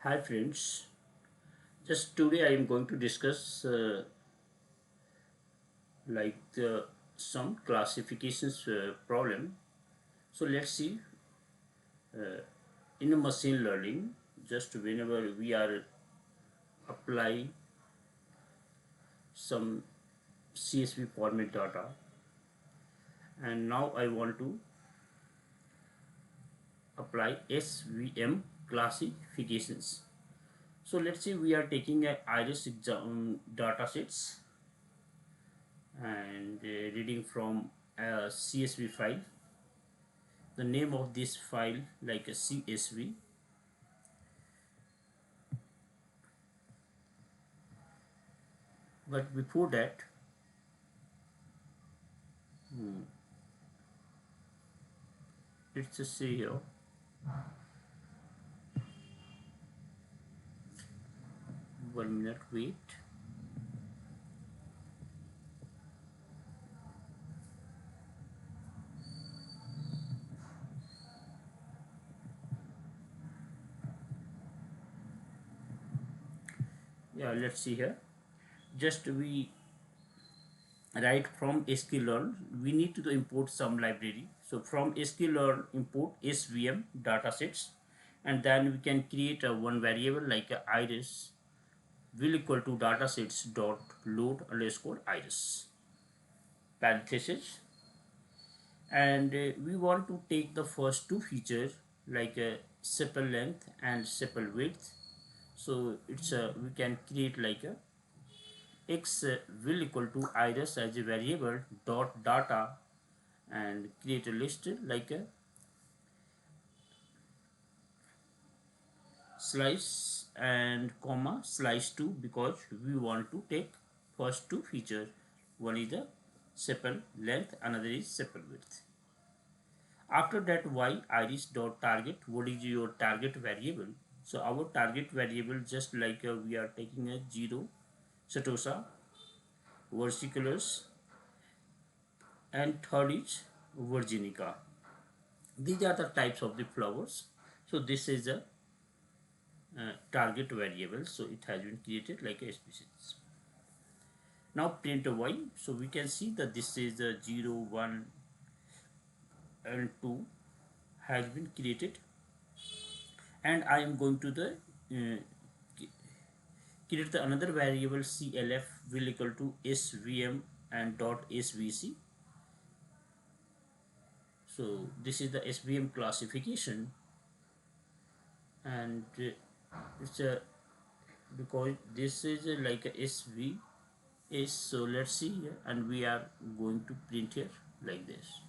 Hi friends, just today I am going to discuss some classifications problem. So let's see, in a machine learning, just whenever we are apply some CSV format data, and now I want to apply SVM classifications. So let's say we are taking a iris exam data sets and reading from a CSV file. The name of this file like a CSV, but before that let's just see here. 1 minute, wait. Yeah, let's see here. Just we write from sklearn, we need to import some library. So from sklearn import SVM datasets, and then we can create a one variable like a iris will equal to datasets dot load underscore iris parenthesis, and we want to take the first two features like a sepal length and sepal width. So it's a we can create like a x will equal to iris as a variable dot data, and create a list like a slice and comma slice 2, because we want to take first two features. One is the sepal length, another is sepal width. After that, y iris dot target, what is your target variable? So our target variable, just like we are taking a 0 setosa versicolors, and third is virginica. These are the types of the flowers. So this is a target variable, so it has been created like a species. Now print a y, so we can see that this is a 0 1 and 2 has been created, and I am going to the create the another variable clf will equal to svm and dot svc. So this is the svm classification, and it's a because this is like a sv is. So let's see here, and we are going to print here like this.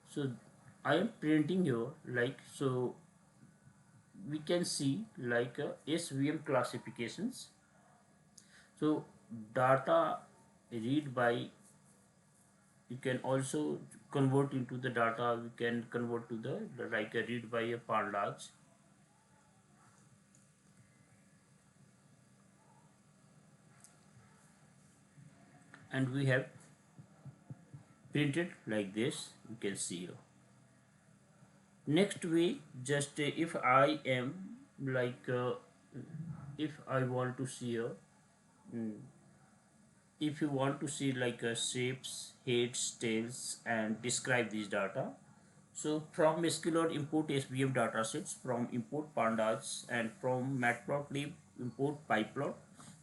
So I am printing here like so. We can see like SVM classifications. So data read by, you can also convert into the data. We can convert to the like a read by a pandas, and we have printed like this. You can see here. Next way, just if I am like if I want to see here, mm, if you want to see like shapes, heads, tails, and describe these data. So from sklearn import SVM datasets, from import pandas, and from matplotlib import pyplot,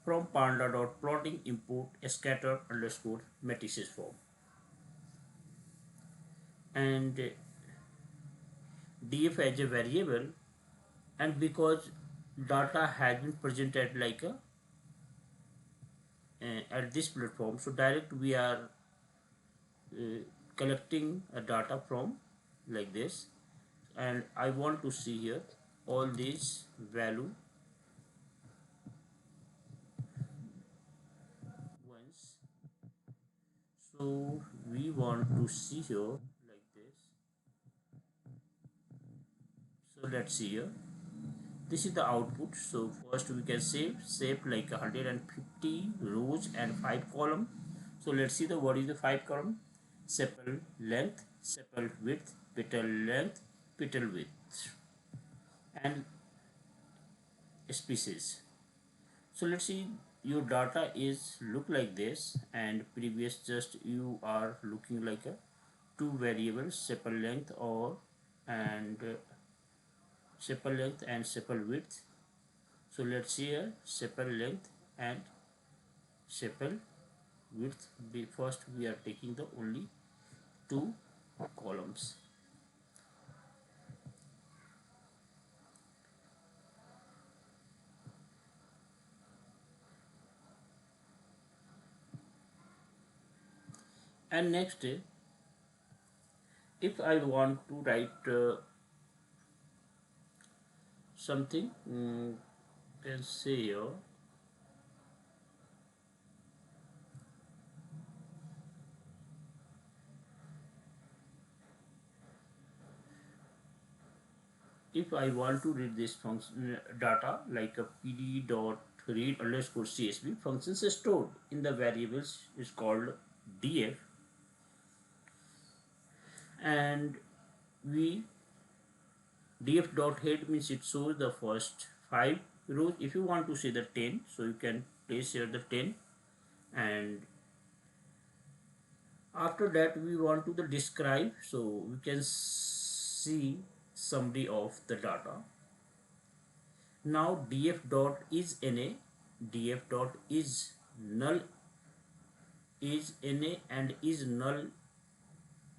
from panda.plotting import scatter underscore matrices form, and df as a variable, and because data has been presented like a at this platform, so direct we are uh, collecting a data from like this, and I want to see here all these value once. So we want to see here like this. So let's see here. This is the output. So first we can save like 150 rows and 5 column. So let's see the what is the 5 column. Sepal length, sepal width, petal length, petal width, and species. So let's see, your data is look like this, and previous just you are looking like a two variables, sepal length or and sepal length and sepal width. So let's see here, sepal length and sepal width. First we are taking the only two columns. And next, if I want to write something, can say here, if I want to read this function data like a pd dot read underscore csv, functions stored in the variables is called df, and we df dot head means it shows the first 5 rows. If you want to see the 10, so you can place here the 10, and after that we want to the describe, so we can see summary of the data. Now df dot is na, df dot is null, is na and is null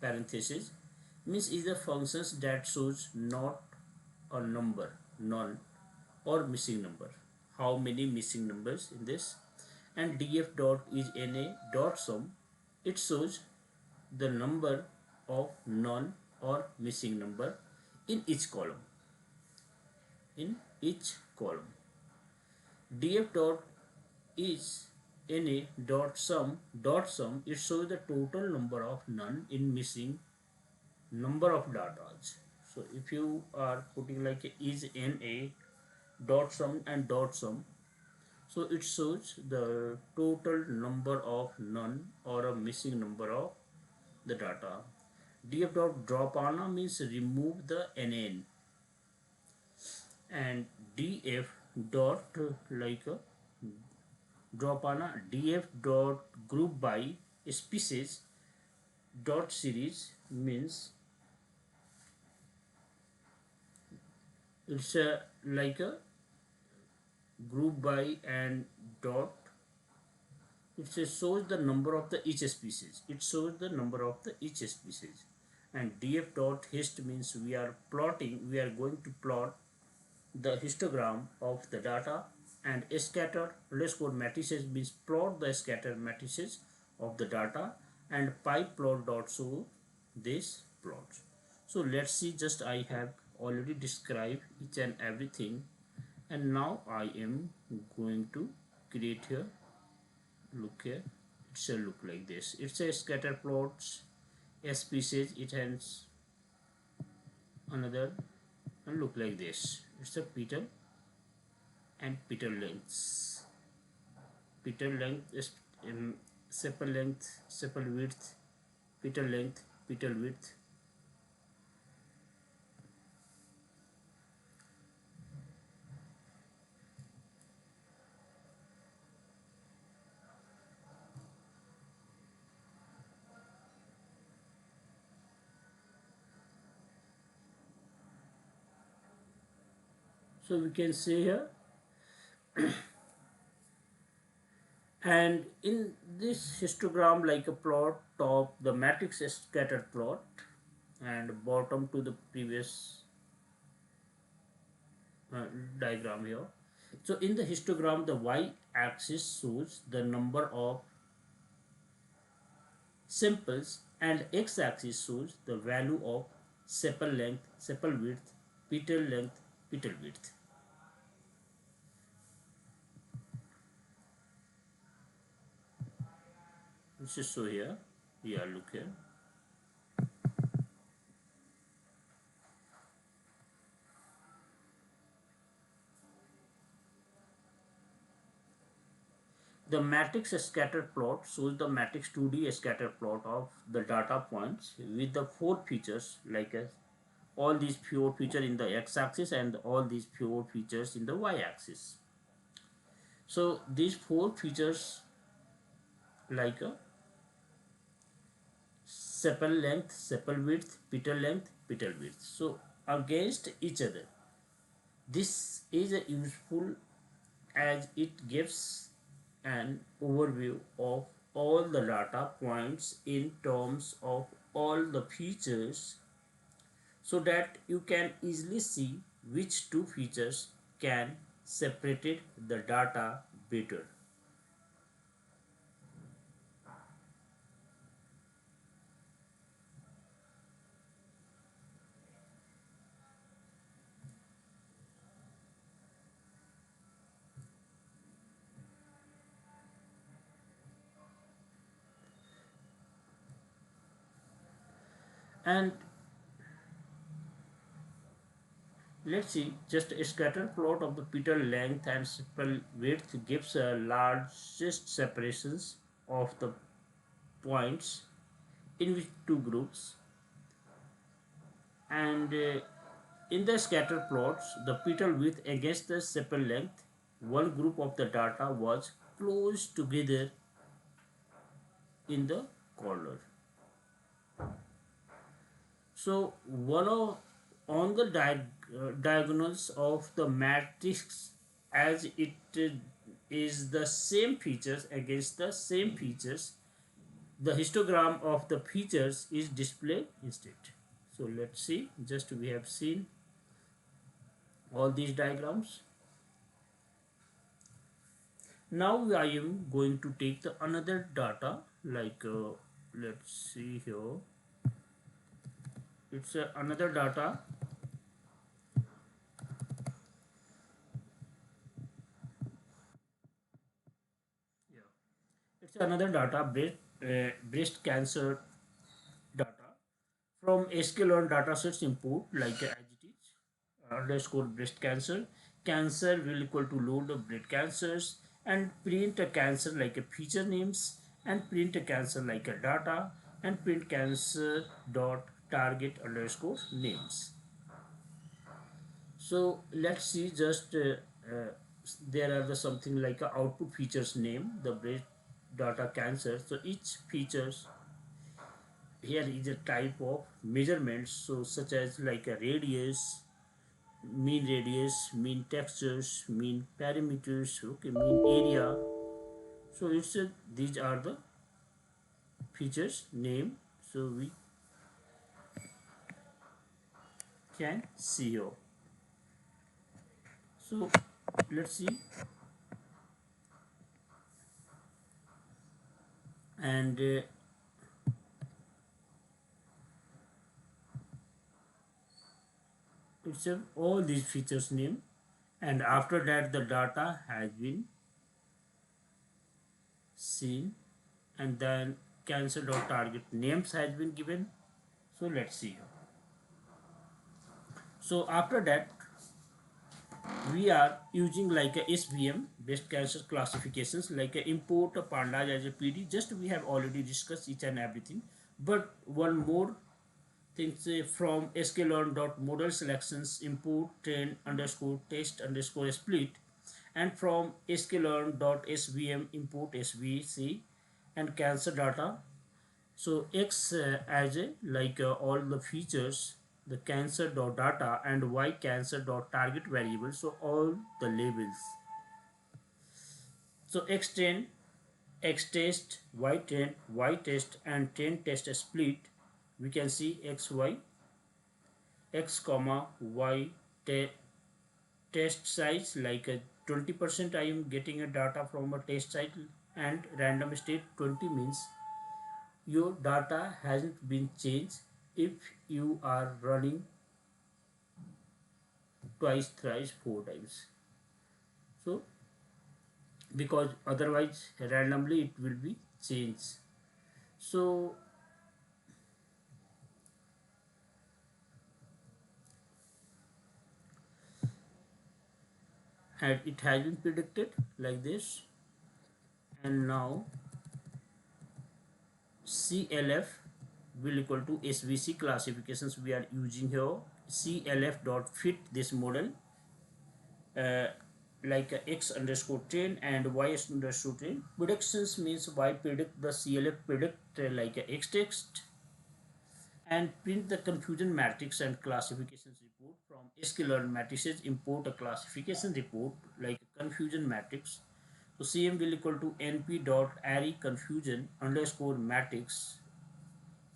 parenthesis means is the functions that shows not a number, none, or missing number, how many missing numbers in this. And df dot is na dot sum, it shows the number of none or missing number in each column, in each column. Df dot is na dot sum, it shows the total number of none in missing number of data. So if you are putting like a is na dot sum and dot sum, so it shows the total number of none or a missing number of the data. Df dot drop ana means remove the nan, and df dot like a drop ana df dot group by species dot series means it's a like a group by and dot, it shows the number of the each species, it shows the number of the each species. And df dot hist means we are plotting, we are going to plot the histogram of the data, and scatter underscore matrices means plot the scatter matrices of the data, and pie plot dot show this plots. So let's see, just I have already described each and everything, and now I am going to create here, look here, it shall look like this. It's a scatter plots species, it has another and look like this. It's a petal and petal lengths, petal length is sepal length, sepal width, petal length, petal width. So we can say here, and in this histogram like a plot, top the matrix is scattered plot, and bottom to the previous diagram here. So in the histogram the y-axis shows the number of samples, and x-axis shows the value of sepal length, sepal width, petal length, petal width. This is so here, yeah, look here. The matrix scatter plot shows the matrix 2D scatter plot of the data points with the four features like all these four features in the x-axis and all these four features in the y-axis. So these four features like a sepal length, sepal width, petal length, petal width. So against each other. This is a useful as it gives an overview of all the data points in terms of all the features so that you can easily see which two features can separate the data better. And let's see, just a scatter plot of the petal length and sepal width gives a largest separations of the points in which two groups. And in the scatter plots, the petal width against the sepal length, one group of the data was close together in the corner. So one of on the diagonals of the matrix as it is the same features against the same features, the histogram of the features is displayed instead. So let's see, just we have seen all these diagrams. Now I am going to take the another data like let's see here, it's another data. Yeah, it's another data breast cancer data from SQL datasets input like as it is underscore breast cancer. Cancer will equal to load of breast cancers and print a cancer like a feature names and print a cancer like a data and print cancer dot target underscore names. So let's see just there are the something like a output features name the breast data cancer. So each features here is a type of measurements, so such as like a radius, mean textures, mean parameters, okay, mean area. So it's a, these are the features name. So we can see here. So let's see, and it's a, all these features name, and after that the data has been seen, and then cancer dot target names has been given. So let's see here. So after that we are using like a SVM breast cancer classifications like a import a pandas as a PD. Just we have already discussed each and everything, but one more thing, say from sklearn.model selections import trend underscore test underscore split, and from sklearn.svm import svc and cancer data. So X as a like all the features, the cancer dot data, and Y cancer dot target variable. So all the labels. So X10, X test, Y test, and 10 test split. We can see XY, X comma Y test size like a 20%. I am getting a data from a test site, and random state 20 means your data hasn't been changed if you are running twice, thrice, four times. So because otherwise randomly it will be changed. So and it has been predicted like this, and now CLF will equal to SVC classifications we are using here. CLF dot fit this model uh, like X underscore train and Y underscore train. Predictions means Y predict the CLF predict like a X text, and print the confusion matrix and classifications report. From sklearn matrices import a classification report like a confusion matrix. So CM will equal to np dot array confusion underscore matrix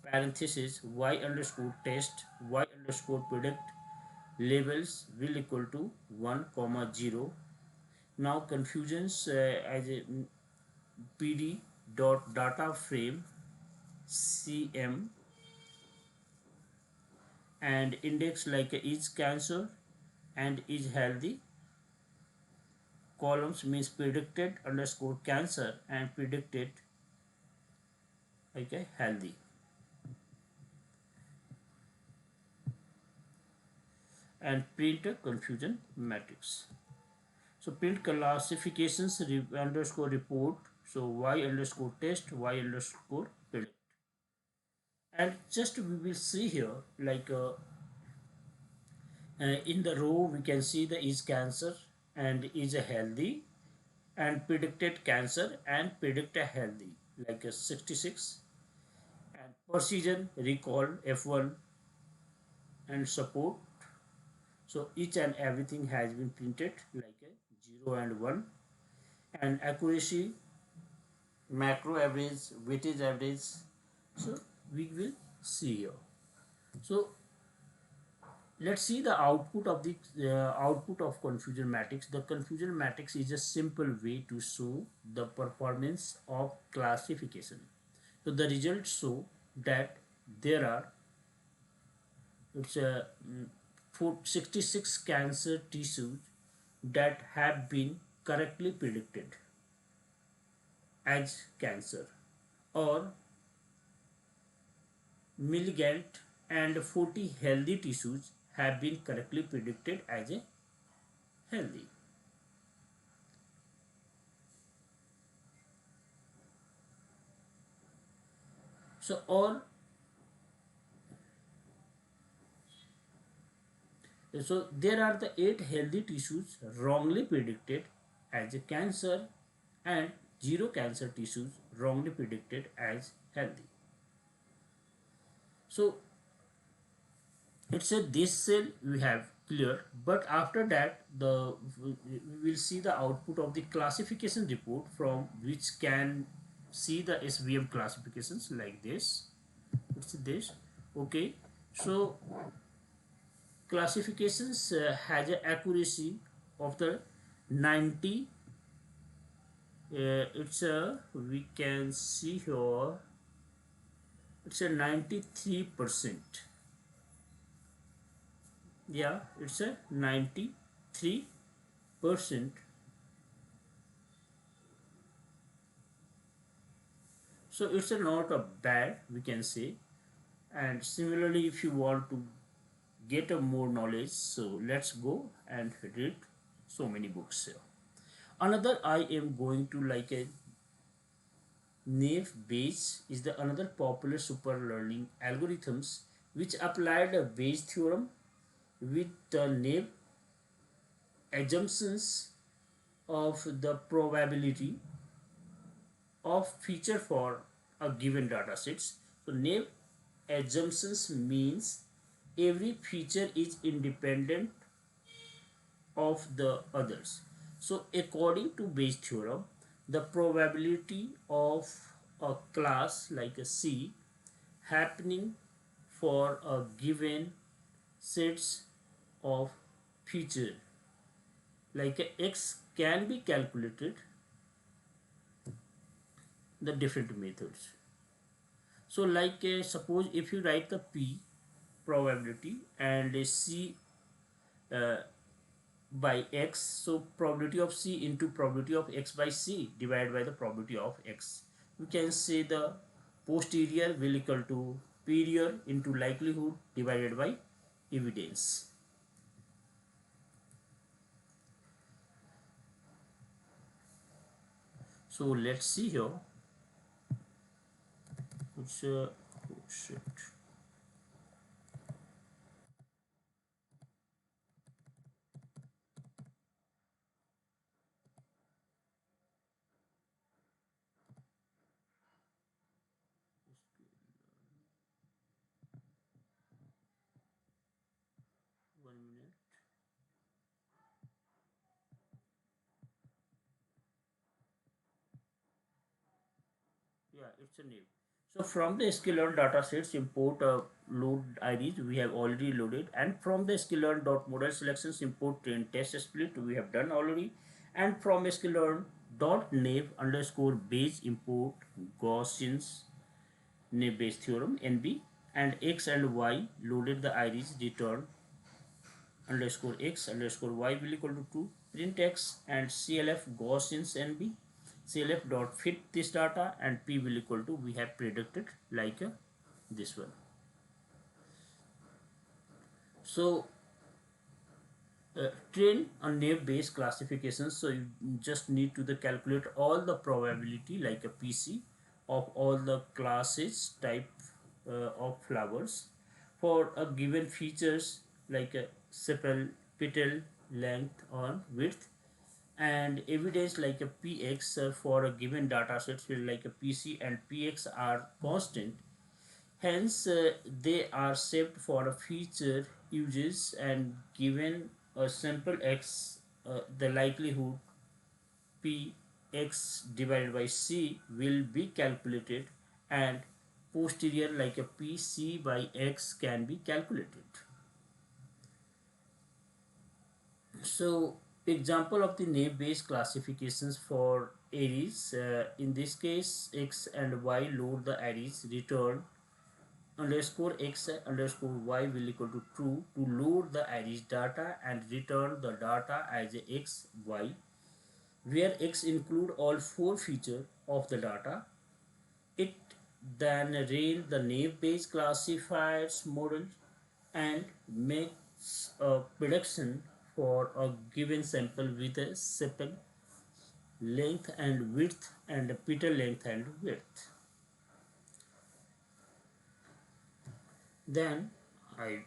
parenthesis y underscore test y underscore predict labels will equal to 1 comma 0. Now confusions as a pd dot data frame cm and index like is cancer and is healthy. Columns means predicted underscore cancer and predicted like a healthy, and print a confusion matrix. So print classifications underscore report. So y underscore test y underscore predict, and just we will see here like in the row we can see the is cancer and is a healthy and predicted cancer and predict a healthy like a 66, and precision recall F1 and support. So each and everything has been printed like a 0 and 1, and accuracy macro average weightage average. So we will see here. So let's see the output of the output of confusion matrix. The confusion matrix is a simple way to show the performance of classification. So the results show that there are it's a 66 cancer tissues that have been correctly predicted as cancer, or malignant, and 40 healthy tissues have been correctly predicted as a healthy. So all so there are the 8 healthy tissues wrongly predicted as a cancer and 0 cancer tissues wrongly predicted as healthy. So it's a this cell we have clear, but after that we will see the output of the classification report from which can see the SVM classifications like this. It's this. Okay, so classifications has an accuracy of the 90. It's a we can see here. It's a 93%. Yeah, it's a 93%. So it's a not a bad we can say. And similarly, if you want to get a more knowledge, so let's go and read so many books here. Another I am going to like a naive Bayes is the another popular super learning algorithms which applied a Bayes theorem with the naive assumptions of the probability of feature for a given data sets. So naive assumptions means every feature is independent of the others. So according to Bayes theorem, the probability of a class like a C happening for a given sets of feature like a X can be calculated the different methods. So like suppose if you write the P probability and a C uh, by X, so probability of C into probability of X by C divided by the probability of X. We can say the posterior will equal to period into likelihood divided by evidence. So let's see here. It's oh shit. One minute. Yeah, it's a name. So from the sklearn datasets, import load IDs we have already loaded, and from the sklearn dot model selections, import train test split we have done already, and from sklearn dot naive underscore base import Gaussian's naive Bayes theorem NB, and x and y loaded the IDs return underscore x underscore y will equal to 2 print x and clf Gaussians NB clf dot fit this data and p will equal to we have predicted like this one. So train on naive based classifications, so you just need to the calculate all the probability like a PC of all the classes type of flowers for a given features like a sepal petal length or width, and evidence like a px for a given data set like a PC and px are constant. Hence, they are saved for a future uses, and given a sample x, the likelihood p x divided by c will be calculated, and posterior like a p c by x can be calculated. So, example of the naive-based classifications for arrays. In this case, x and y load the arrays, return underscore x underscore y will equal to true to load the arrays data and return the data as a x y, where x include all four features of the data. It then ran the naive based classifiers model and makes a prediction for a given sample with a sepal length and width and a petal length and width. Then I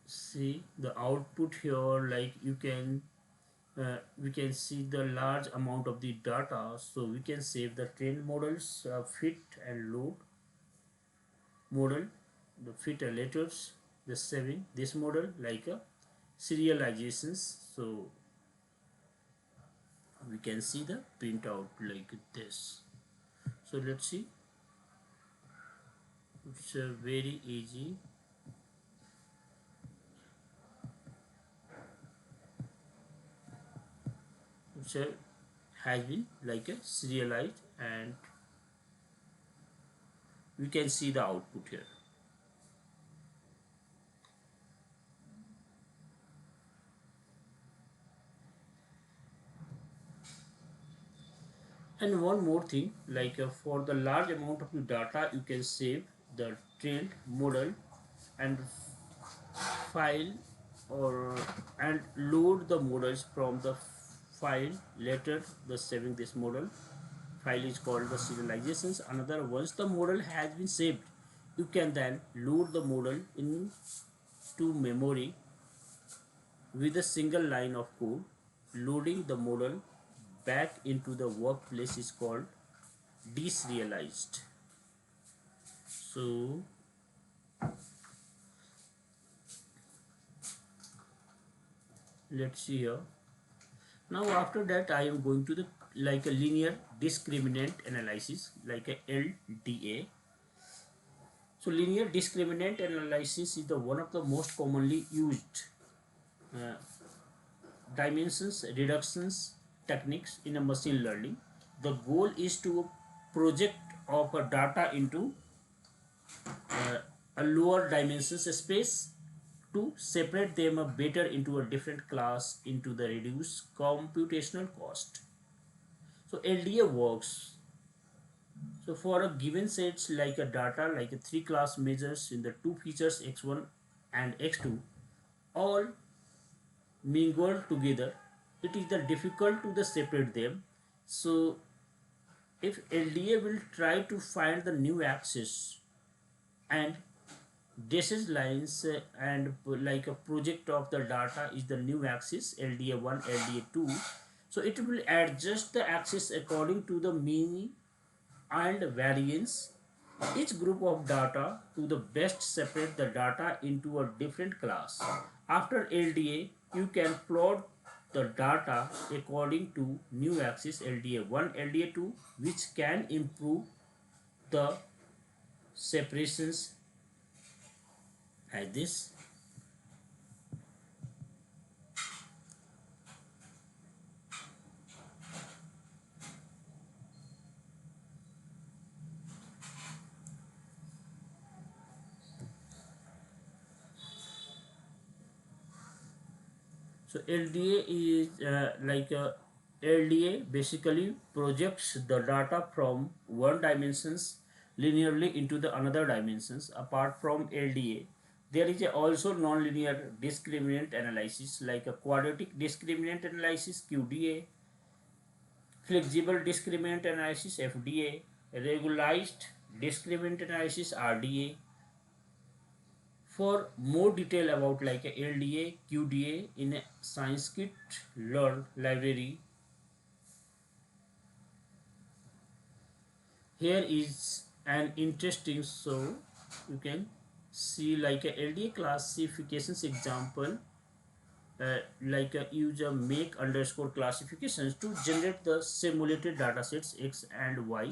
see the output here, like we can see the large amount of the data, so we can save the train models, fit and load model, the fit and letters, the saving this model like a serializations. So we can see the printout like this. So let's see, it's very easy. It's has been like a serialized, and we can see the output here. And one more thing, like for the large amount of the data, you can save the trained model and file or and load the models from the file. Later, the saving this model file is called the serializations. Another, once the model has been saved, you can then load the model into memory with a single line of code. Loading the model back into the workplace is called deserialized. So let's see here. Now after that I am going to the like a linear discriminant analysis like a LDA. So linear discriminant analysis is the one of the most commonly used uh, dimensions reductions techniques in a machine learning. The goal is to project of a data into uh, a lower dimensions space to separate them better into a different class into the reduced computational cost. So LDA works. So for a given sets like a data like a three class measures in the two features x1 and x2 all mingled together, it is the difficult to the separate them. So if LDA will try to find the new axis and this is lines and like a project of the data is the new axis LDA1 LDA2, so it will adjust the axis according to the mean and variance each group of data to the best separate the data into a different class. After LDA, you can plot the data according to new axis LDA1, LDA2, which can improve the separations as this. So LDA is LDA basically projects the data from one dimensions linearly into the another dimensions. Apart from LDA, there is also non-linear discriminant analysis like a quadratic discriminant analysis QDA, flexible discriminant analysis FDA, regularized discriminant analysis RDA. For more detail about like a LDA, QDA in a scikit-learn library, here is an interesting, so you can see like a LDA classifications example, like a use a make underscore classifications to generate the simulated data sets X and Y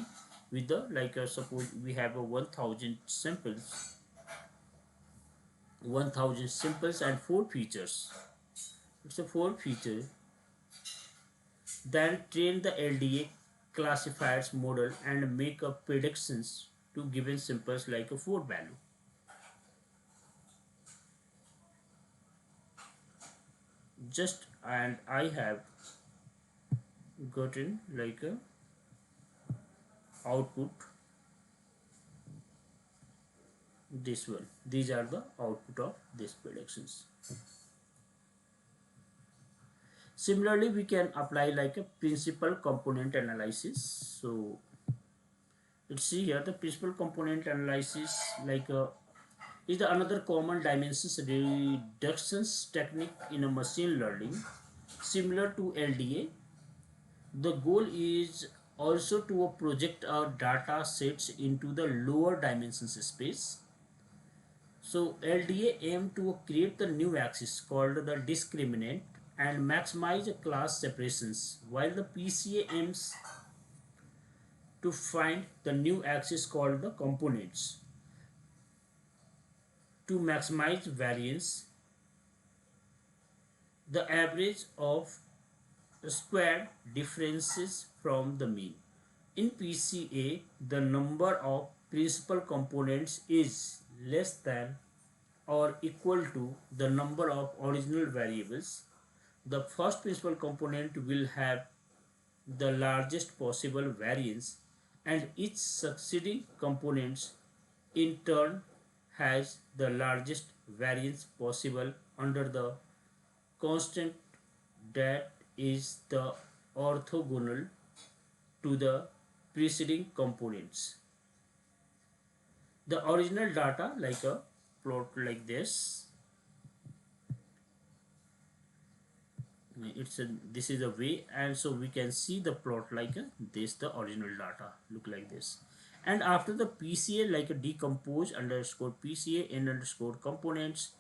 with the like suppose we have a 1000 samples, 1000 samples and 4 features. It's a 4 feature. Then train the LDA classifiers model and make up predictions to given samples like a 4 value. Just and I have gotten like a output this one. These are the output of these predictions. Similarly, we can apply like a principal component analysis. So let's see here the principal component analysis like is the another common dimensions reductions technique in a machine learning. Similar to LDA, the goal is also to project our data sets into the lower dimensions space. So LDA aim to create the new axis called the discriminant and maximize class separations, while the PCA aims to find the new axis called the components to maximize variance, the average of squared differences from the mean. In PCA, the number of principal components is less than or equal to the number of original variables. The first principal component will have the largest possible variance and each succeeding components in turn has the largest variance possible under the constant that is the orthogonal to the preceding components. The original data like a plot like this, this is a way, and so we can see the plot like this, the original data look like this. And after the PCA like a decompose underscore PCA in underscore components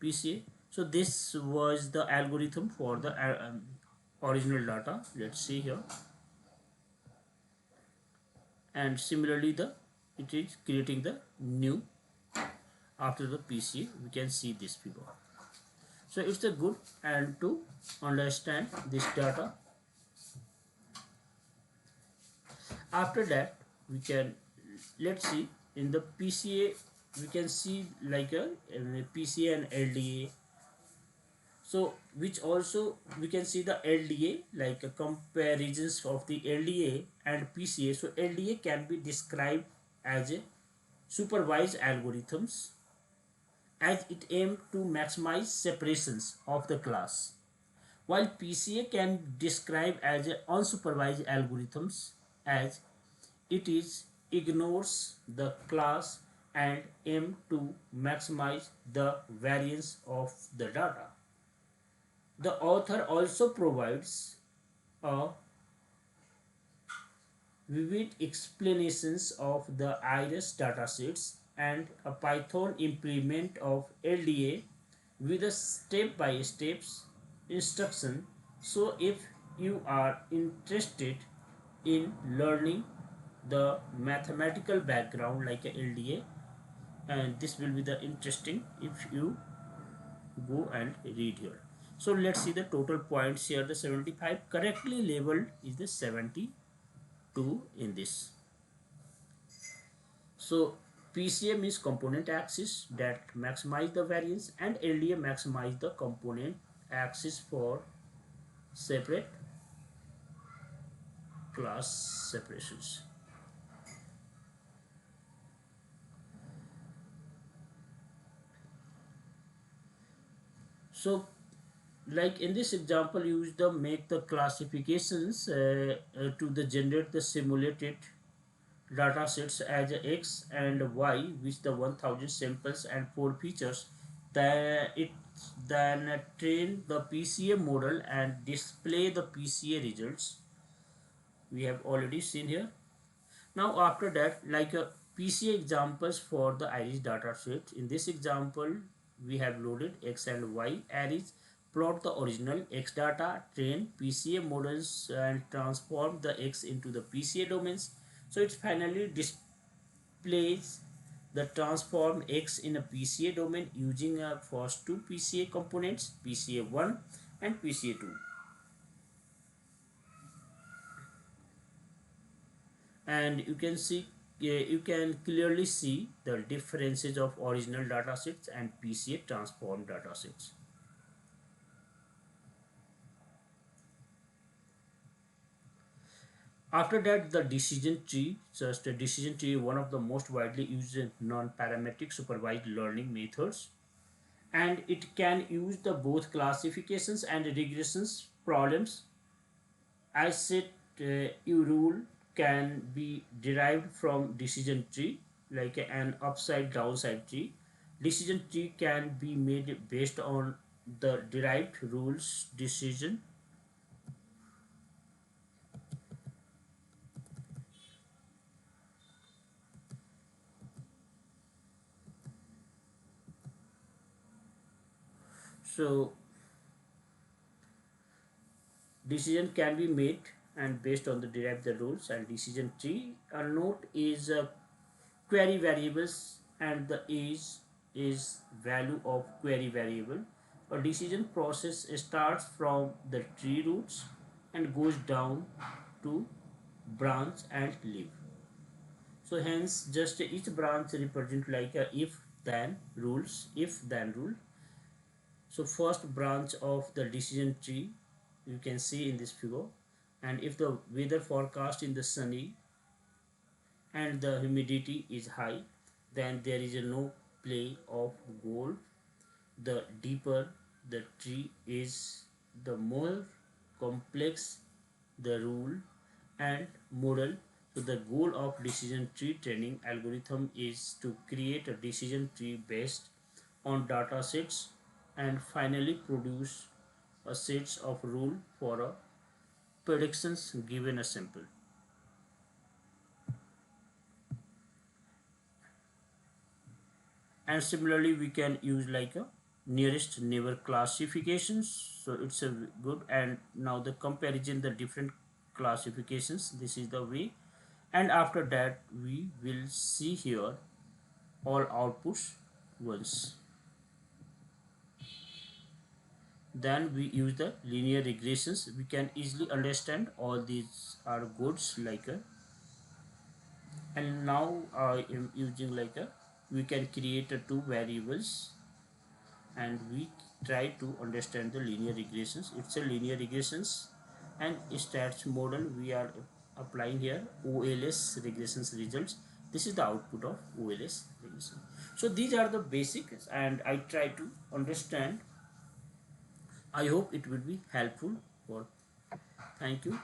PCA. So this was the algorithm for the original data. Let's see here. And similarly it is creating the new after the PCA. We can see this figure. So it's a good and to understand this data. After that we can let's see in the PCA we can see like a PCA and LDA. So which also we can see the LDA like comparisons of the LDA and PCA. So LDA can be described as a supervised algorithms as it aims to maximize separations of the class, while PCA can describe as a unsupervised algorithms as it is ignores the class and aim to maximize the variance of the data. The author also provides a vivid explanations of the iris datasets and a Python implement of LDA with a step-by-step instruction. So if you are interested in learning the mathematical background like a LDA, and this will be the interesting if you go and read here. So let's see the total points here. The 75 correctly labeled is the 72 in this. So PCA means component axis that maximize the variance, and LDA maximize the component axis for separate class separations. So like in this example, use the make the classifications to the generate the simulated data sets as X and Y with the 1000 samples and 4 features. Then train the PCA model and display the PCA results we have already seen here. Now after that, like a PCA examples for the iris data set. In this example, we have loaded X and Y arrays, plot the original X data, train PCA models and transform the X into the PCA domains. So it finally displays the transform X in a PCA domain using first two PCA components, PCA1 and PCA2. And you can see, you can clearly see the differences of original datasets and PCA transformed datasets. After that, the decision tree. Just a decision tree, one of the most widely used non-parametric supervised learning methods, and it can use the both classifications and regressions problems. I said you rule can be derived from decision tree like an upside downside tree. Decision tree can be made based on the derived rules decision. So decision can be made and based on the derived the rules and decision tree. A note is query variables and the age is value of query variable. A decision process starts from the tree roots and goes down to branch and leaf. So hence just each branch represent like a if then rule. So first branch of the decision tree you can see in this figure, and if the weather forecast in the sunny and the humidity is high, then there is a no play of goal. The deeper the tree is, the more complex the rule and model. So the goal of decision tree training algorithm is to create a decision tree based on data sets and finally produce a sets of rule for a predictions given a sample. And similarly we can use like a nearest neighbor classifications. So it's a good, and now the comparison the different classifications, this is the way. And after that we will see here all outputs once. Then we use the linear regressions. We can easily understand all these are goods like a, and now I am using like a, we can create a two variables and we try to understand the linear regressions. It's a linear regressions and stats model we are applying here OLS regressions results. This is the output of OLS regression. So these are the basics and I try to understand. I hope it will be helpful for. Thank you.